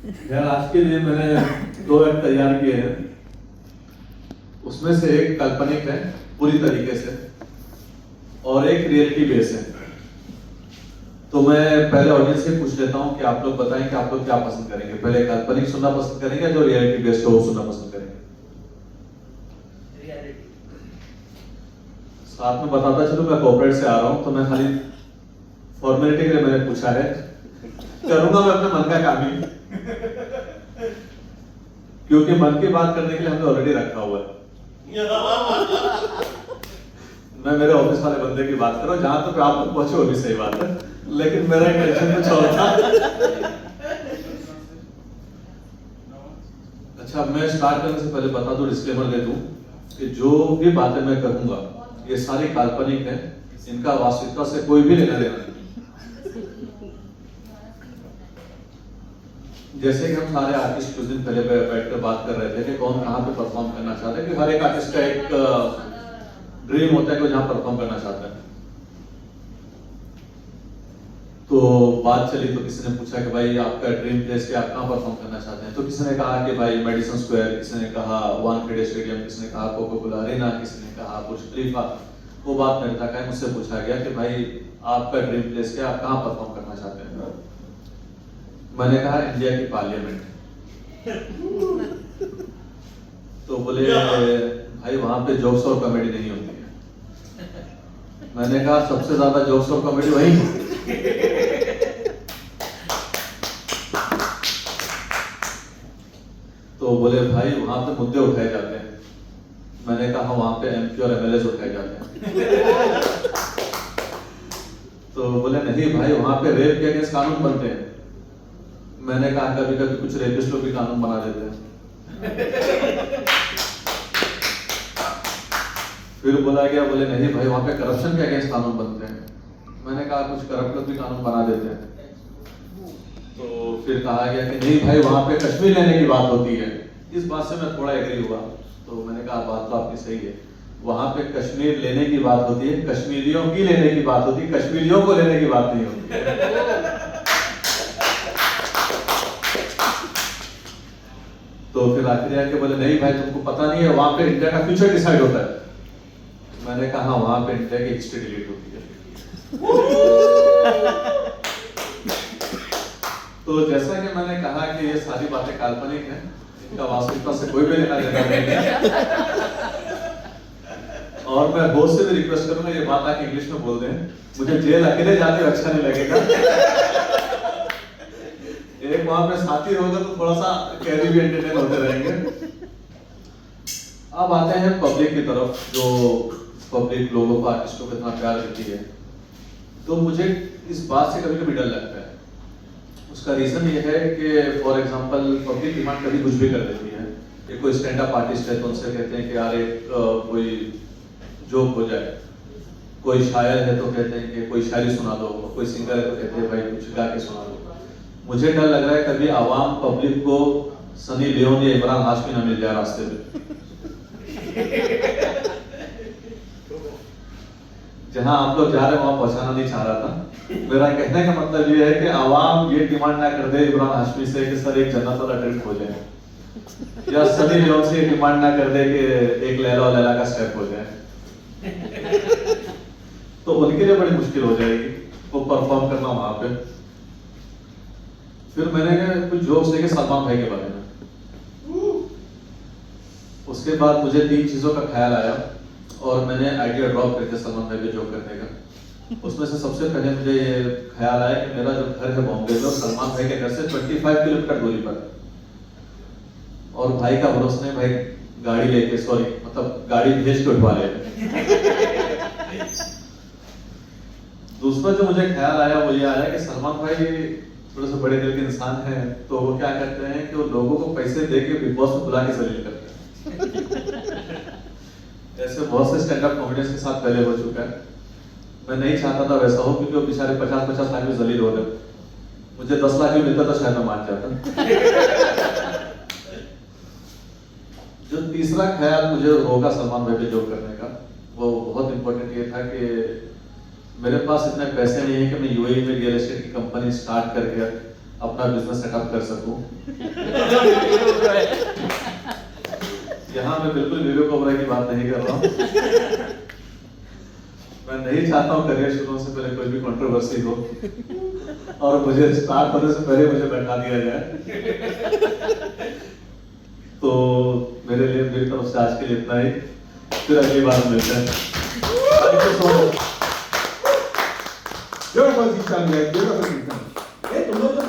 यार आज के लिए मैंने 2 एक्ट तैयार किए हैं। उसमें से एक काल्पनिक है पूरी तरीके से और एक रियलिटी बेस है। तो मैं पहले ऑडियंस से पूछ लेता हूं कि आप लोग बताएं कि आप लोग क्या पसंद करेंगे, पहले काल्पनिक सुनना पसंद करेंगे या जो रियलिटी बेस्ड हो वो सुनना पसंद करेंगे? साथ में बताता चलूं मैं कॉर्पोरेट से आ रहा हूं, तो मैं खाली फॉर्मेलिटी के लिए मैंने पूछा है, करूंगा मैं अपने मन का काम ही, क्योंकि मन की बात करने के लिए हमने ऑलरेडी रखा हुआ है। मैं मेरे ऑफिस वाले बंदे की बात कर रहा हूं, जहां तक आप लोग पहुंचे वो भी सही बात है, लेकिन मेरा इंटेंशन कुछ और था। अच्छा, मैं स्टार्ट करने से पहले बता दूं, डिस्क्लेमर दे दूं कि जो भी बातें मैं करूंगा ये सारी काल्पनिक है, इनका वास्तविकता से कोई भी लेना देना नहीं। जैसे कि हम सारे आर्टिस्ट कुछ दिन पहले बैठकर बात कर रहे थे कि कौन कहाँ पे परफॉर्म करना चाहता है, कि हर एक आर्टिस्ट का एक ड्रीम होता है कि जहाँ परफॉर्म करना चाहता है। तो बात चली तो किसी ने पूछा कि भाई आपका ड्रीम प्लेस क्या, आप कहाँ परफॉर्म करना चाहते हैं? तो किसी ने कहा कि भाई मेडिसन स्क्वायर, किसी ने कहा वानखेड़े स्टेडियम, किसी ने कहा कोको कोला अरेना, किसी ने कहा बुर्ज खलीफा। वो बात मेरे तक आई, मुझसे पूछा गया कि भाई आपका ड्रीम प्लेस क्या, आप कहाँ परफॉर्म करना चाहते हैं? मैंने कहा इंडिया की पार्लियामेंट। तो बोले भाई वहां पे जोक्स और कॉमेडी नहीं होती है। मैंने कहा सबसे ज्यादा जोक्स और कॉमेडी वही होती है। तो बोले भाई वहां पे मुद्दे उठाए जाते हैं। मैंने कहा वहां पे एमपी और एमएलए उठाए जाते हैं। तो बोले नहीं भाई वहां पे रेप के अगेंस्ट कानून बनते हैं। मैंने कहा कभी कभी कुछ रेपिस्ट लोग भी कानून बना देते हैं। फिर बोला गया, बोले नहीं भाई वहां पे करप्शन के अगेंस्ट कानून बनते हैं। मैंने कहा कुछ करप्ट लोग भी कानून बना देते हैं। तो फिर कहा गया कि नहीं भाई वहां पे कश्मीर लेने की बात होती है। इस बात से मैं थोड़ा एग्री हुआ। तो मैंने कहा बात तो आपकी सही है, वहां पे कश्मीर लेने की बात होती है, कश्मीरियों की लेने की बात होती है, कश्मीरियों को लेने की बात नहीं होती। तो फिर आखिर आके बोले नहीं भाई तुमको पता नहीं है वहां पे इंडिया का फ्यूचर डिसाइड होता है। मैंने कहा वहां पे इंडिया की हिस्ट्री डिलीट होती है। तो जैसा कि मैंने कहा कि ये सारी बातें काल्पनिक हैं, इनका वास्तविकता से कोई भी लेना देना नहीं है। और मैं बोस से भी रिक्वेस्ट करूंगा ये बात आके इंग्लिश में बोल दें, मुझे जेल अकेले जाते हुए अच्छा नहीं लगेगा। एक वहां पे साथी होगा तो थोड़ा सा कैरी भी एंटरटेन होते रहेंगे। अब आते हैं पब्लिक की तरफ, जो पब्लिक लोगों को आर्टिस्टों को इतना प्यार देती है। तो मुझे इस बात से कभी कभी डर लगता है। उसका रीजन ये है कि फॉर एग्जांपल पब्लिक डिमांड कभी कुछ भी कर देती है। एक कोई स्टैंड अप आर्टिस्ट है तो उनसे कहते हैं कि यार एक कोई जोक हो जाए, कोई शायर है तो कहते हैं कि कोई शायरी सुना दो, कोई सिंगर है तो कहते हैं भाई कुछ गा के सुना दो। मुझे डर लग रहा है कभी आवाम पब्लिक को सनी लियोन या इमरान हाशमी ना मिल जाए रास्ते में। जहां आप लोग जा रहे हैं वहां पहुंचाना नहीं चाह रहा था। मेरा कहने का मतलब ये है कि आवाम ये डिमांड ना कर दे इमरान हाशमी से कि सर एक जन्नत वाला ट्रिप हो जाए, या सनी लियोन से डिमांड ना कर दे कि एक लैला और लैला का स्टेप हो जाए। तो उनके लिए बड़ी मुश्किल हो जाएगी वो परफॉर्म करना वहां पे। फिर मैंने कुछ जोक्स देखे सलमान भाई के बारे में। उसके बाद मुझे 3 चीजों का ख्याल आया और मैंने आइडिया ड्रॉप कर दिया सलमान भाई पे जोक करने का। उसमें से सबसे पहले मुझे ये ख्याल आया कि मेरा जो घर है बॉम्बे में, सलमान भाई के घर से 25 किलोमीटर दूरी पर, और भाई का भरोसा नहीं, भाई गाड़ी लेके मतलब गाड़ी भेज के उठवा ले। दूसरा जो मुझे ख्याल आया वो ये आया कि सलमान भाई थोड़े से बड़े दिल के इंसान हैं, तो वो क्या करते हैं कि वो लोगों को पैसे दे के बिग बॉस में बुला के जलील करते हैं। ऐसे बहुत से स्टैंड अप कॉमेडियंस के साथ पहले हो चुका है। मैं नहीं चाहता था वैसा हो, क्योंकि वो बेचारे 50-50 लाख में जलील हो रहे। मुझे 10 लाख भी मिलता तो शायद मैं मान जाता। जो तीसरा ख्याल मुझे होगा सलमान भाई पे जोक करने का, वो बहुत इंपॉर्टेंट ये था कि मेरे पास इतने पैसे नहीं है कि मैं यूएई में रियल एस्टेट की कंपनी स्टार्ट करके अपना बिजनेस सेटअप कर सकूं। यहाँ मैं बिल्कुल विवेक ओबराय की बात नहीं कर रहा हूँ। मैं नहीं चाहता हूँ करियर शुरू होने से पहले कोई भी कंट्रोवर्सी हो और मुझे स्टार्ट होने से पहले मुझे बैठा दिया जाए। तो मेरे लिए मेरी तरफ से आज के लिए इतना ही, फिर अगली बार मिलते हैं। Thank you so much. Beautiful, Zishan, beautiful, Zishan. तुम लोग तो